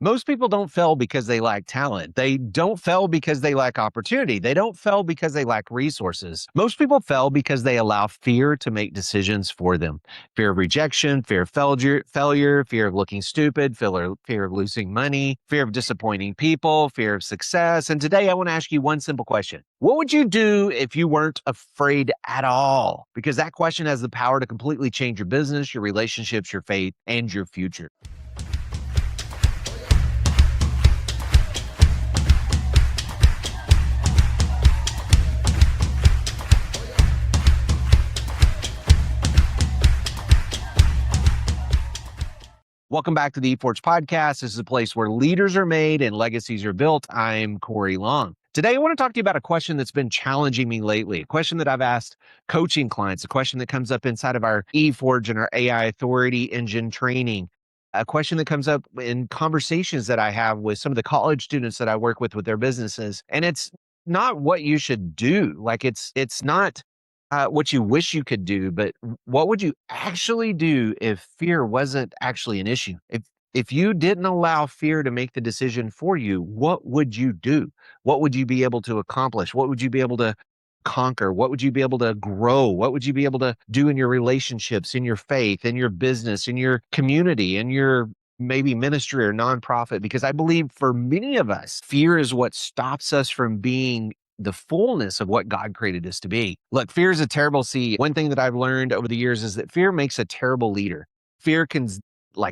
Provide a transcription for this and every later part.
Most people don't fail because they lack talent. They don't fail because they lack opportunity. They don't fail because they lack resources. Most people fail because they allow fear to make decisions for them. Fear of rejection, fear of failure, fear of looking stupid, fear of losing money, fear of disappointing people, fear of success. And today I want to ask you one simple question. What would you do if you weren't afraid at all? Because that question has the power to completely change your business, your relationships, your faith, and your future. Welcome back to the eForge podcast. This is a place where leaders are made and legacies are built. I'm Cory Long. Today, I want to talk to you about a question that's been challenging me lately, a question that I've asked coaching clients, a question that comes up inside of our eForge and our AI Authority Engine training, a question that comes up in conversations that I have with some of the college students that I work with their businesses. And it's not what you should do. Like it's not what you wish you could do, but what would you actually do if fear wasn't actually an issue? If you didn't allow fear to make the decision for you, what would you do? What would you be able to accomplish? What would you be able to conquer? What would you be able to grow? What would you be able to do in your relationships, in your faith, in your business, in your community, in your maybe ministry or nonprofit? Because I believe for many of us, fear is what stops us from being the fullness of what God created us to be. Look, fear is a terrible seed. One thing that I've learned over the years is that fear makes a terrible leader. Fear can,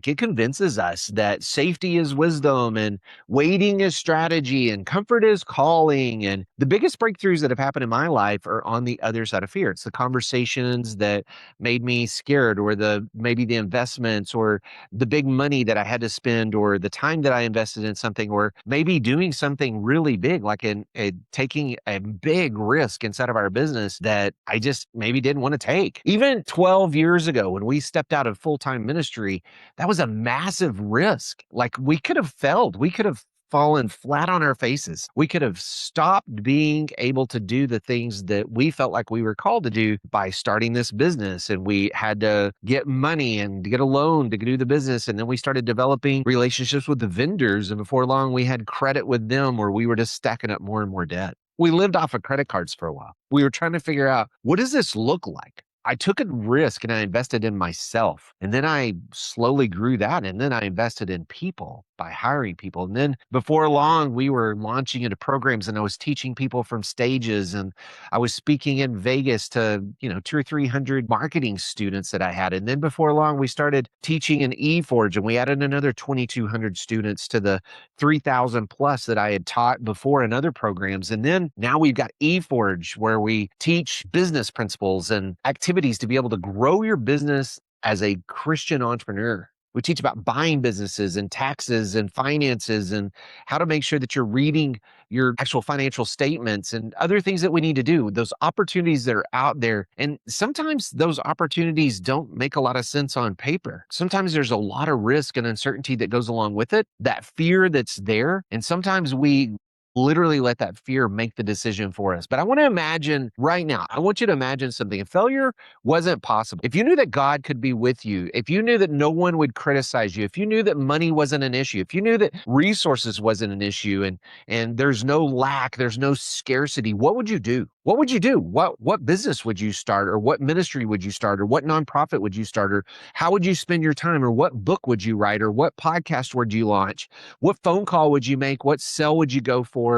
it convinces us that safety is wisdom and waiting is strategy and comfort is calling. And the biggest breakthroughs that have happened in my life are on the other side of fear. It's the conversations that made me scared, or maybe the investments, or the big money that I had to spend, or the time that I invested in something, or maybe doing something really big, like in taking a big risk inside of our business that I just maybe didn't want to take. Even 12 years ago, when we stepped out of full-time ministry, that was a massive risk. Like, we could have failed. We could have fallen flat on our faces. We could have stopped being able to do the things that we felt like we were called to do by starting this business. And we had to get money and to get a loan to do the business. And then we started developing relationships with the vendors. And before long, we had credit with them, or we were just stacking up more and more debt. We lived off of credit cards for a while. We were trying to figure out, what does this look like? I took a risk and I invested in myself. And then I slowly grew that. And then I invested in people by hiring people. And then before long, we were launching into programs, and I was teaching people from stages. And I was speaking in Vegas to, 200 or 300 marketing students that I had. And then before long, we started teaching in eForge, and we added another 2,200 students to the 3,000 plus that I had taught before in other programs. And then now we've got eForge, where we teach business principles and activities to be able to grow your business as a Christian entrepreneur. We teach about buying businesses and taxes and finances, and how to make sure that you're reading your actual financial statements and other things that we need to do, those opportunities that are out there. And sometimes those opportunities don't make a lot of sense on paper. Sometimes there's a lot of risk and uncertainty that goes along with it, that fear that's there. And sometimes we literally let that fear make the decision for us. But I want to imagine right now, I want you to imagine something. If failure wasn't possible, if you knew that God could be with you, if you knew that no one would criticize you, if you knew that money wasn't an issue, if you knew that resources wasn't an issue, and there's no lack, there's no scarcity, what would you do? What would you do? What business would you start, or what ministry would you start, or what nonprofit would you start, or how would you spend your time, or what book would you write, or what podcast would you launch? What phone call would you make? What sell would you go for?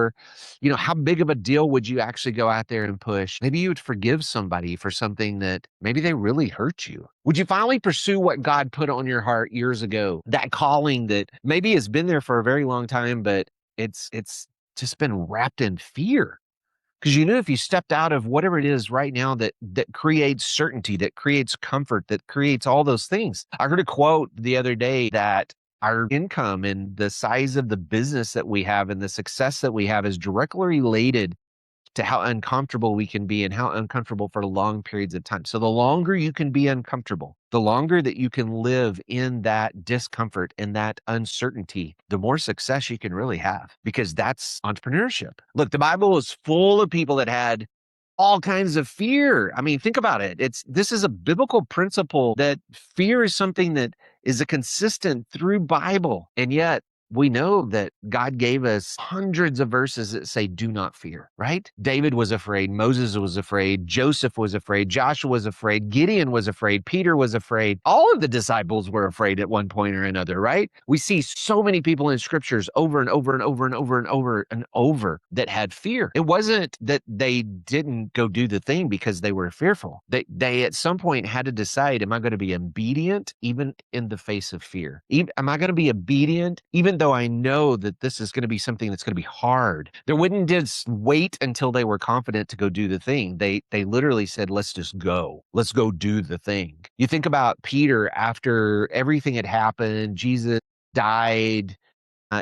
How big of a deal would you actually go out there and push? Maybe you would forgive somebody for something that maybe they really hurt you. Would you finally pursue what God put on your heart years ago? That calling that maybe has been there for a very long time, but it's just been wrapped in fear. Because if you stepped out of whatever it is right now that creates certainty, that creates comfort, that creates all those things. I heard a quote the other day that our income and the size of the business that we have and the success that we have is directly related to how uncomfortable we can be, and how uncomfortable for long periods of time. So the longer you can be uncomfortable, the longer that you can live in that discomfort and that uncertainty, the more success you can really have, because that's entrepreneurship. Look, the Bible is full of people that had all kinds of fear. I mean, think about it. This is a biblical principle, that fear is something that is a consistent through Bible. And yet we know that God gave us hundreds of verses that say, do not fear, right? David was afraid. Moses was afraid. Joseph was afraid. Joshua was afraid. Gideon was afraid. Peter was afraid. All of the disciples were afraid at one point or another, right? We see so many people in scriptures over and over and over and over and over and over that had fear. It wasn't that they didn't go do the thing because they were fearful. They at some point had to decide, am I going to be obedient even in the face of fear? Am I going to be obedient even though I know that this is going to be something that's going to be hard? They wouldn't just wait until they were confident to go do the thing. They literally said, let's just go. Let's go do the thing. You think about Peter after everything had happened, Jesus died,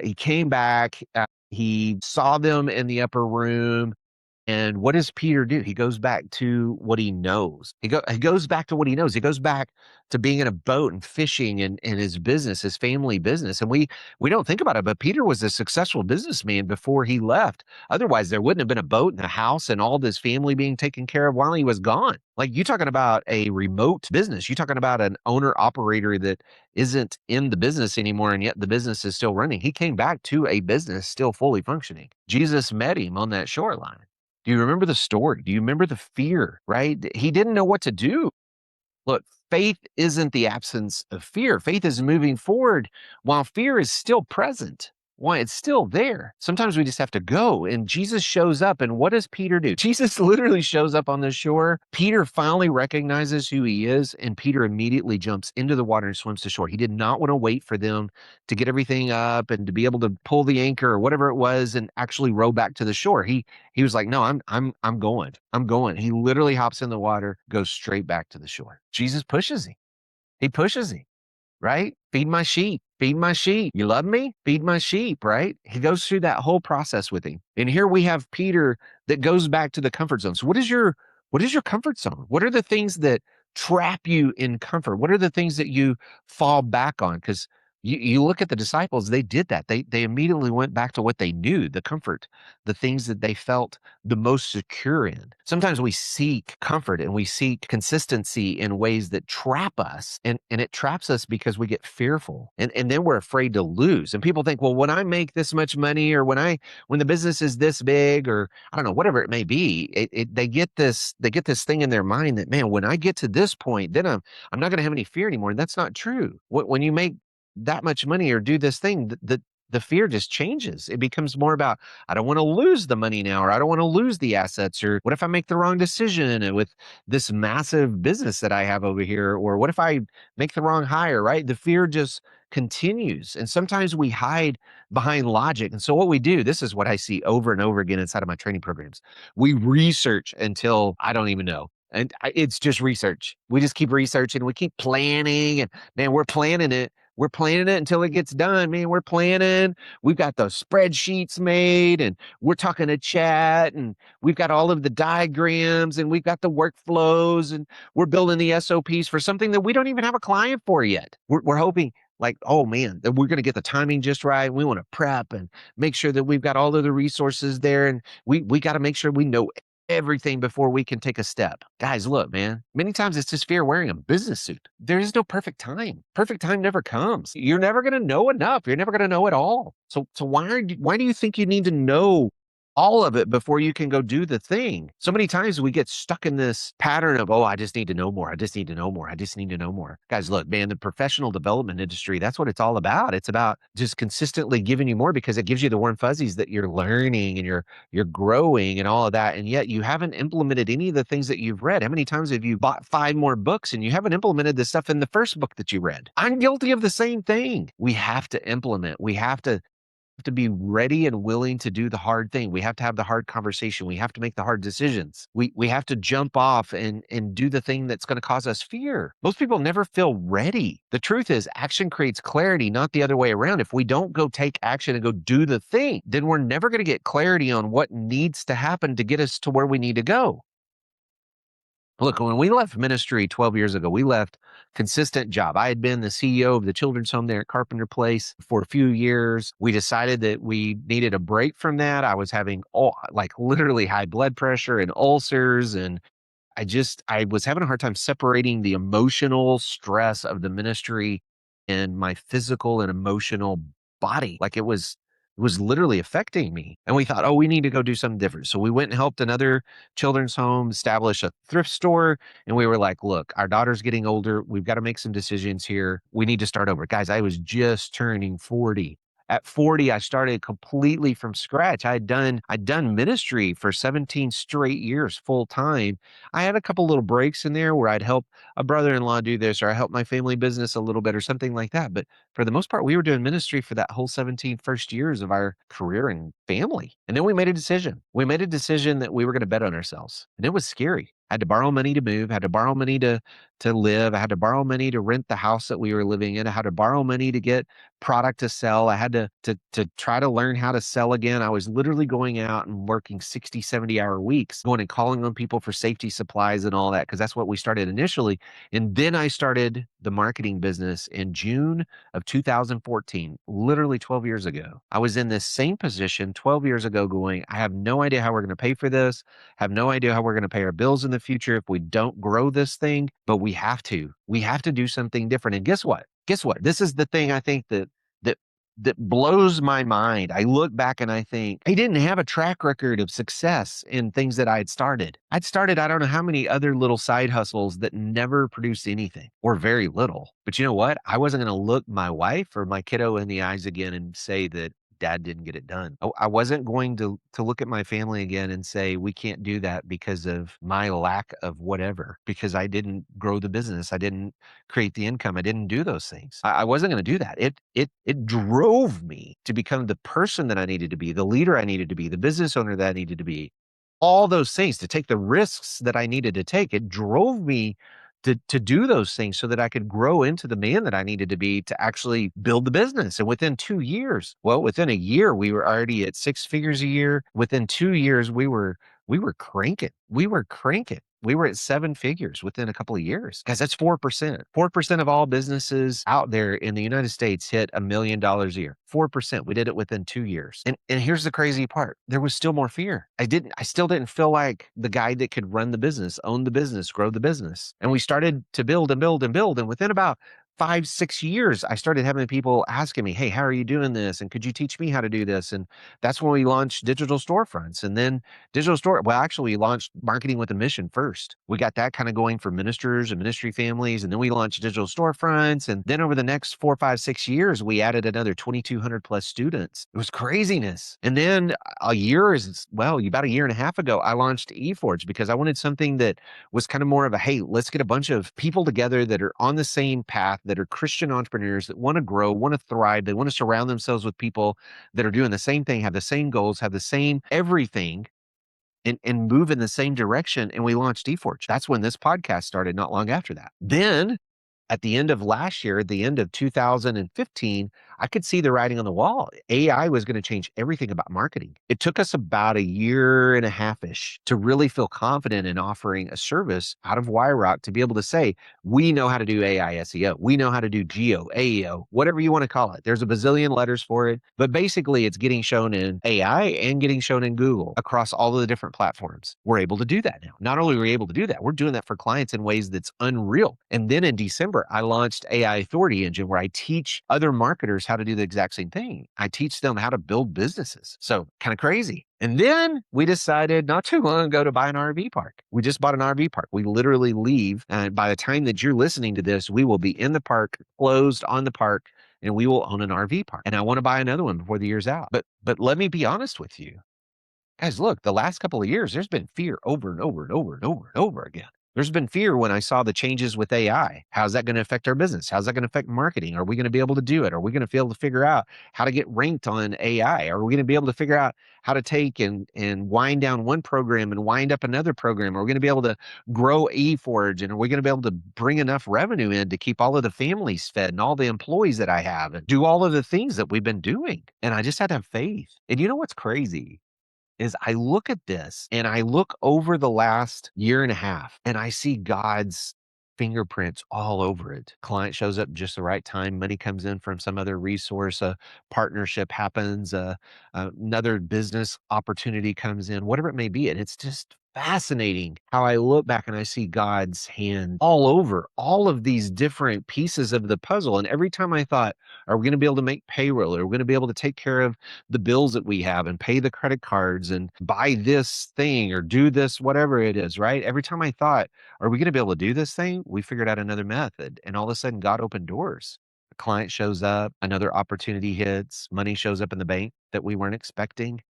he came back, he saw them in the upper room. And what does Peter do? He goes back to what he knows. He goes back to what he knows. He goes back to being in a boat and fishing and his business, his family business. And we don't think about it, but Peter was a successful businessman before he left. Otherwise, there wouldn't have been a boat and a house and all this family being taken care of while he was gone. Like, you talking about a remote business. You're talking about an owner operator that isn't in the business anymore, and yet the business is still running. He came back to a business still fully functioning. Jesus met him on that shoreline. Do you remember the story? Do you remember the fear, right? He didn't know what to do. Look, faith isn't the absence of fear. Faith is moving forward while fear is still present. Why? It's still there. Sometimes we just have to go. And Jesus shows up. And what does Peter do? Jesus literally shows up on the shore. Peter finally recognizes who he is. And Peter immediately jumps into the water and swims to shore. He did not want to wait for them to get everything up and to be able to pull the anchor or whatever it was and actually row back to the shore. He was like, no, I'm going. I'm going. He literally hops in the water, goes straight back to the shore. Jesus pushes him. He pushes him, right? Feed my sheep. Feed my sheep. You love me? Feed my sheep, right? He goes through that whole process with him. And here we have Peter that goes back to the comfort zone. So what is your comfort zone? What are the things that trap you in comfort? What are the things that you fall back on? Because you look at the disciples, they did that. They immediately went back to what they knew, the comfort, the things that they felt the most secure in. Sometimes we seek comfort and we seek consistency in ways that trap us, and it traps us because we get fearful, and then we're afraid to lose. And people think, well, when I make this much money, or when the business is this big, or I don't know, whatever it may be, they get this thing in their mind that, man, when I get to this point, then I'm not going to have any fear anymore. And that's not true. When you make that much money or do this thing, the fear just changes. It becomes more about, I don't want to lose the money now, or I don't want to lose the assets, or what if I make the wrong decision with this massive business that I have over here, or what if I make the wrong hire, right? The fear just continues. And sometimes we hide behind logic. And so what we do, this is what I see over and over again inside of my training programs. We research until I don't even know. And it's just research. We just keep researching. We keep planning, and man, we're planning it. We're planning it until it gets done, man. We're planning. We've got those spreadsheets made, and we're talking to chat, and we've got all of the diagrams, and we've got the workflows, and we're building the SOPs for something that we don't even have a client for yet. We're hoping, like, oh man, that we're going to get the timing just right. We want to prep and make sure that we've got all of the resources there, and we got to make sure we know everything before we can take a step. Guys, look, man, many times it's just fear wearing a business suit. There is no perfect time. Perfect time never comes. You're never going to know enough. You're never going to know it all. So why do you think you need to know all of it before you can go do the thing? So many times we get stuck in this pattern of, oh, I just need to know more. I just need to know more. I just need to know more. Guys, look, man, the professional development industry, that's what it's all about. It's about just consistently giving you more, because it gives you the warm fuzzies that you're learning and you're growing and all of that. And yet you haven't implemented any of the things that you've read. How many times have you bought 5 more books and you haven't implemented the stuff in the first book that you read? I'm guilty of the same thing. We have to implement. We have to be ready and willing to do the hard thing. We have to have the hard conversation. We have to make the hard decisions. We have to jump off and do the thing that's going to cause us fear. Most people never feel ready. The truth is, action creates clarity, not the other way around. If we don't go take action and go do the thing, then we're never going to get clarity on what needs to happen to get us to where we need to go. Look, when we left ministry 12 years ago, we left consistent job. I had been the CEO of the children's home there at Carpenter Place for a few years. We decided that we needed a break from that. I was having literally high blood pressure and ulcers, and I was having a hard time separating the emotional stress of the ministry and my physical and emotional body. Like it was literally affecting me. And we thought, oh, we need to go do something different. So we went and helped another children's home establish a thrift store. And we were like, look, our daughter's getting older. We've got to make some decisions here. We need to start over. Guys, I was just turning 40. At 40, I started completely from scratch. I'd done ministry for 17 straight years full time. I had a couple little breaks in there where I'd help a brother-in-law do this, or I helped my family business a little bit or something like that. But for the most part, we were doing ministry for that whole 17 first years of our career and family. And then we made a decision. We made a decision that we were going to bet on ourselves. And it was scary. I had to borrow money to move, had to borrow money to live. I had to borrow money to rent the house that we were living in. I had to borrow money to get product to sell. I had to try to learn how to sell again. I was literally going out and working 60, 70-hour weeks, going and calling on people for safety supplies and all that, because that's what we started initially. And then I started the marketing business in June of 2014, literally 12 years ago. I was in this same position 12 years ago going, I have no idea how we're going to pay for this, have no idea how we're going to pay our bills in the future if we don't grow this thing, but we have to. We have to do something different. And guess what? Guess what? This is the thing I think that that blows my mind. I look back and I think I didn't have a track record of success in things that I'd started. I'd started, I don't know how many other little side hustles that never produced anything or very little. But you know what? I wasn't going to look my wife or my kiddo in the eyes again and say that dad didn't get it done. I wasn't going to look at my family again and say, we can't do that because of my lack of whatever, because I didn't grow the business. I didn't create the income. I didn't do those things. I wasn't going to do that. It drove me to become the person that I needed to be, the leader I needed to be, the business owner that I needed to be, all those things, to take the risks that I needed to take. It drove me to do those things so that I could grow into the man that I needed to be to actually build the business. And within 2 years, well, within a year, we were already at six figures a year. Within 2 years, we were cranking. We were cranking. We were at seven figures within a couple of years. Guys, that's 4%. 4% of all businesses out there in the United States hit $1 million a year. 4%. We did it within 2 years. And here's the crazy part. There was still more fear. I still didn't feel like the guy that could run the business, own the business, grow the business. And we started to build and build and build. And within about 5, 6 years, I started having people asking me, hey, how are you doing this? And could you teach me how to do this? And that's when we launched digital storefronts. And then actually we launched marketing with a mission first. We got that kind of going for ministers and ministry families. And then we launched digital storefronts. And then over the next 4, 5, 6 years, we added another 2,200 plus students. It was craziness. And then about a year and a half ago, I launched eForge because I wanted something that was kind of more of a, hey, let's get a bunch of people together that are on the same path, that are Christian entrepreneurs that want to grow, want to thrive. They want to surround themselves with people that are doing the same thing, have the same goals, have the same everything, and move in the same direction. And we launched eForge. That's when this podcast started, not long after that. Then at the end of last year, at the end of 2015, I could see the writing on the wall. AI was going to change everything about marketing. It took us about a year and a half-ish to really feel confident in offering a service out of YRock to be able to say, we know how to do AI SEO. We know how to do geo, AEO, whatever you want to call it. There's a bazillion letters for it, but basically it's getting shown in AI and getting shown in Google across all of the different platforms. We're able to do that now. Not only are we able to do that, we're doing that for clients in ways that's unreal. And then in December, I launched AI Authority Engine, where I teach other marketers how to do the exact same thing. I teach them how to build businesses. So kind of crazy. And then we decided not too long ago to buy an RV park. We just bought an RV park. We literally leave. And by the time that you're listening to this, we will be in the park, closed on the park, and we will own an RV park. And I want to buy another one before the year's out. But let me be honest with you. Guys, look, the last couple of years, there's been fear over and over and over and over and over again. There's been fear when I saw the changes with AI. How's that going to affect our business? How's that going to affect marketing? Are we going to be able to do it? Are we going to be able to figure out how to get ranked on AI? Are we going to be able to figure out how to take and wind down one program and wind up another program? Are we going to be able to grow eForge? And are we going to be able to bring enough revenue in to keep all of the families fed and all the employees that I have and do all of the things that we've been doing? And I just had to have faith. And you know what's crazy is I look at this and I look over the last year and a half and I see God's fingerprints all over it. Client shows up just the right time. Money comes in from some other resource. A partnership happens. Another business opportunity comes in, whatever it may be. And it's just fascinating how I look back and I see God's hand all over all of these different pieces of the puzzle. And every time I thought, are we going to be able to make payroll? Are we going to be able to take care of the bills that we have and pay the credit cards and buy this thing or do this, whatever it is, right? Every time I thought, are we going to be able to do this thing? We figured out another method. And all of a sudden, God opened doors. A client shows up, another opportunity hits, money shows up in the bank that we weren't expecting.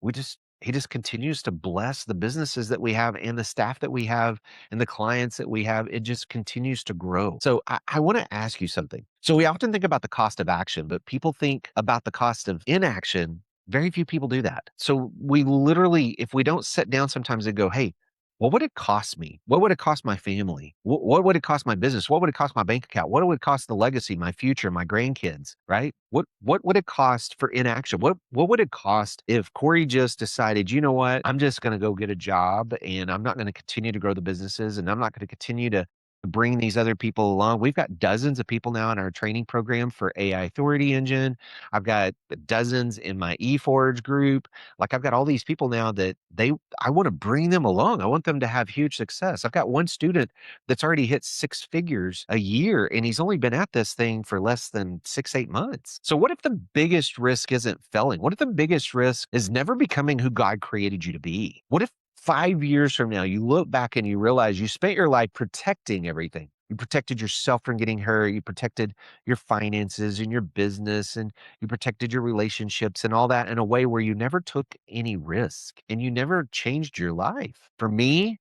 He just continues to bless the businesses that we have and the staff that we have and the clients that we have. It just continues to grow. So I want to ask you something. So we often think about the cost of action, but people think about the cost of inaction. Very few people do that. So we literally, if we don't sit down sometimes and go, hey, what would it cost me? What would it cost my family? What would it cost my business? What would it cost my bank account? What would it cost the legacy, my future, my grandkids, right? What would it cost for inaction? What would it cost if Cory just decided, you know what, I'm just going to go get a job and I'm not going to continue to grow the businesses and I'm not going to continue to bring these other people along. We've got dozens of people now in our training program for AI Authority Engine. I've got dozens in my eForge group. Like I've got all these people now that I want to bring them along. I want them to have huge success. I've got one student that's already hit six figures a year, and he's only been at this thing for less than 6, 8 months. So what if the biggest risk isn't failing? What if the biggest risk is never becoming who God created you to be? What if 5 years from now, you look back and you realize you spent your life protecting everything? You protected yourself from getting hurt. You protected your finances and your business, and you protected your relationships and all that in a way where you never took any risk and you never changed your life. For me,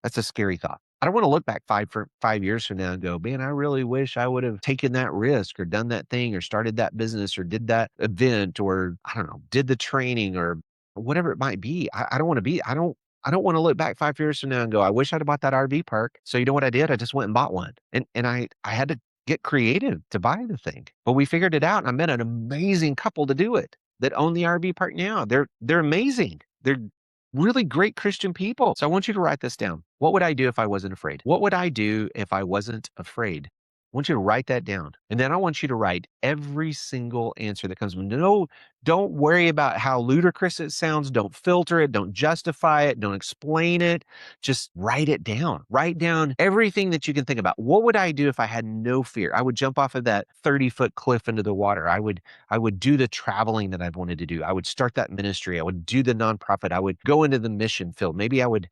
that's a scary thought. I don't want to look back 5 years from now and go, man, I really wish I would have taken that risk or done that thing or started that business or did that event or I don't know, did the training or whatever it might be. I don't want to be, I don't want to look back 5 years from now and go, I wish I'd have bought that RV park. So you know what I did? I just went and bought one. And I had to get creative to buy the thing. But we figured it out and I met an amazing couple to do it that own the RV park now. They're amazing. They're really great Christian people. So I want you to write this down. What would I do if I wasn't afraid? What would I do if I wasn't afraid? I want you to write that down. And then I want you to write every single answer that comes. No, don't worry about how ludicrous it sounds. Don't filter it. Don't justify it. Don't explain it. Just write it down. Write down everything that you can think about. What would I do if I had no fear? I would jump off of that 30-foot cliff into the water. I would do the traveling that I've wanted to do. I would start that ministry. I would do the nonprofit. I would go into the mission field. Maybe I would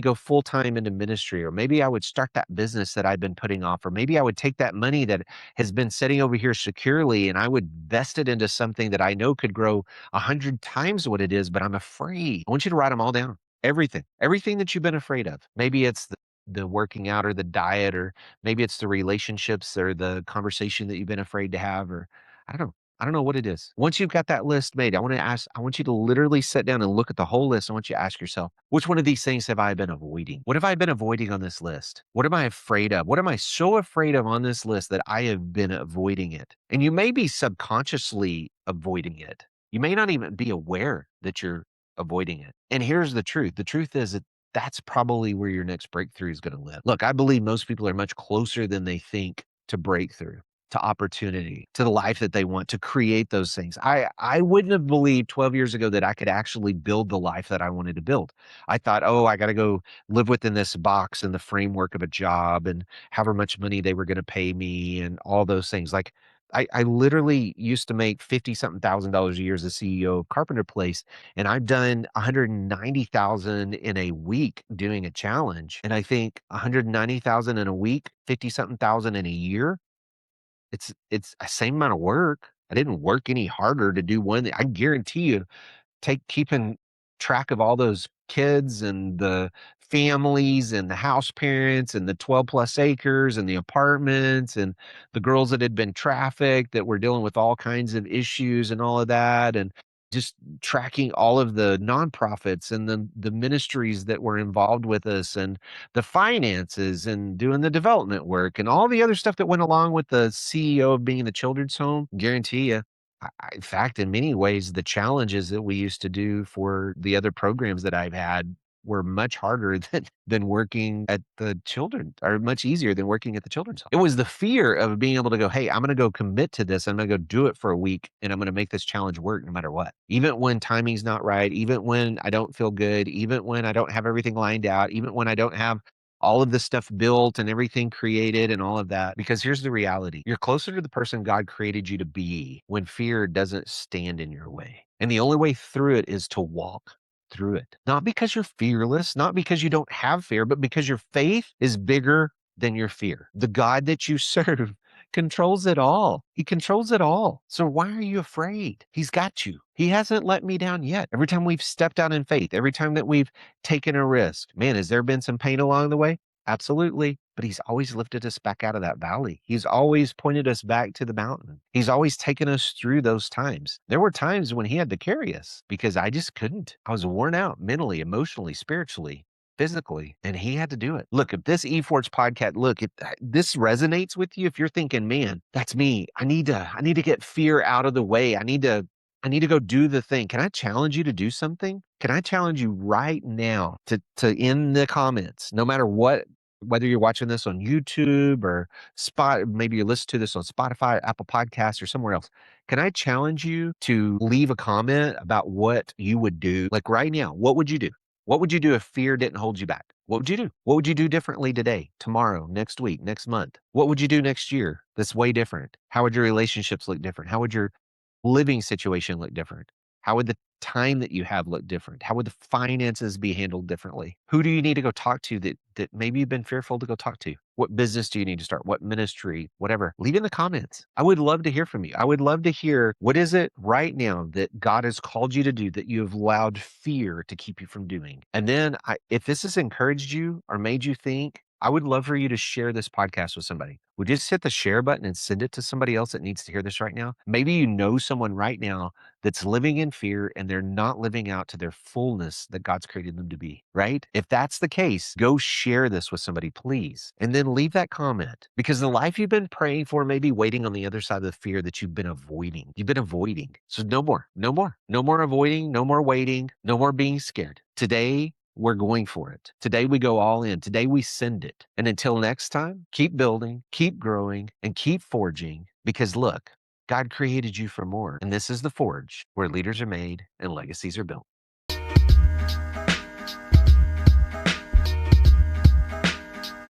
go full time into ministry, or maybe I would start that business that I've been putting off, or maybe I would take that money that has been sitting over here securely and I would vest it into something that I know could grow 100 times what it is, but I'm afraid. I want you to write them all down. Everything that you've been afraid of. Maybe it's the working out or the diet, or maybe it's the relationships or the conversation that you've been afraid to have, or I don't know. I don't know what it is. Once you've got that list made, I want you to literally sit down and look at the whole list. I want you to ask yourself, which one of these things have I been avoiding? What have I been avoiding on this list? What am I afraid of? What am I so afraid of on this list that I have been avoiding it? And you may be subconsciously avoiding it. You may not even be aware that you're avoiding it. And here's the truth. The truth is that that's probably where your next breakthrough is going to live. Look, I believe most people are much closer than they think to breakthrough, to opportunity, to the life that they want, to create those things. I wouldn't have believed 12 years ago that I could actually build the life that I wanted to build. I thought, oh, I got to go live within this box and the framework of a job and however much money they were going to pay me and all those things. Like I literally used to make 50 something $1,000 a year as a CEO of Carpenter Place. And I've done 190,000 in a week doing a challenge. And I think 190,000 in a week, 50 something thousand in a year, it's the same amount of work. I didn't work any harder to do one thing. I guarantee you, keeping track of all those kids and the families and the house parents and the 12 plus acres and the apartments and the girls that had been trafficked that were dealing with all kinds of issues and all of that, and just tracking all of the nonprofits and the ministries that were involved with us and the finances and doing the development work and all the other stuff that went along with the CEO of being the children's home. Guarantee you, in fact, in many ways, the challenges that we used to do for the other programs that I've had were much harder than working at the children, or much easier than working at the children's home. It was the fear of being able to go, hey, I'm going to go commit to this. I'm going to go do it for a week and I'm going to make this challenge work no matter what. Even when timing's not right, even when I don't feel good, even when I don't have everything lined out, even when I don't have all of this stuff built and everything created and all of that. Because here's the reality. You're closer to the person God created you to be when fear doesn't stand in your way. And the only way through it is to walk through it. Not because you're fearless, not because you don't have fear, but because your faith is bigger than your fear. The God that you serve controls it all. He controls it all. So why are you afraid? He's got you. He hasn't let me down yet. Every time we've stepped out in faith, every time that we've taken a risk, man, has there been some pain along the way? Absolutely. But he's always lifted us back out of that valley. He's always pointed us back to the mountain. He's always taken us through those times. There were times when he had to carry us because I just couldn't. I was worn out mentally, emotionally, spiritually, physically, and he had to do it. Look, if this eForge podcast, look, if this resonates with you, if you're thinking, man, that's me. I need to get fear out of the way. I need to go do the thing. Can I challenge you to do something? Can I challenge you right now to in the comments, no matter what, whether you're watching this on YouTube or maybe you listen to this on Spotify, Apple Podcasts, or somewhere else. Can I challenge you to leave a comment about what you would do? Like right now, what would you do? What would you do if fear didn't hold you back? What would you do? What would you do differently today, tomorrow, next week, next month? What would you do next year that's way different? How would your relationships look different? How would your living situation look different? How would the time that you have look different? How would the finances be handled differently? Who do you need to go talk to that maybe you've been fearful to go talk to? What business do you need to start? What ministry? Whatever. Leave in the comments. I would love to hear from you. I would love to hear, what is it right now that God has called you to do that you have allowed fear to keep you from doing? And then if this has encouraged you or made you think, I would love for you to share this podcast with somebody. Would you just hit the share button and send it to somebody else that needs to hear this right now? Maybe you know someone right now that's living in fear and they're not living out to their fullness that God's created them to be, right? If that's the case, go share this with somebody, please. And then leave that comment, because the life you've been praying for may be waiting on the other side of the fear that you've been avoiding. You've been avoiding. So no more, no more, no more avoiding, no more waiting, no more being scared. Today, we're going for it. Today we go all in. Today we send it. And until next time, keep building, keep growing, and keep forging, because look, God created you for more. And this is the forge where leaders are made and legacies are built.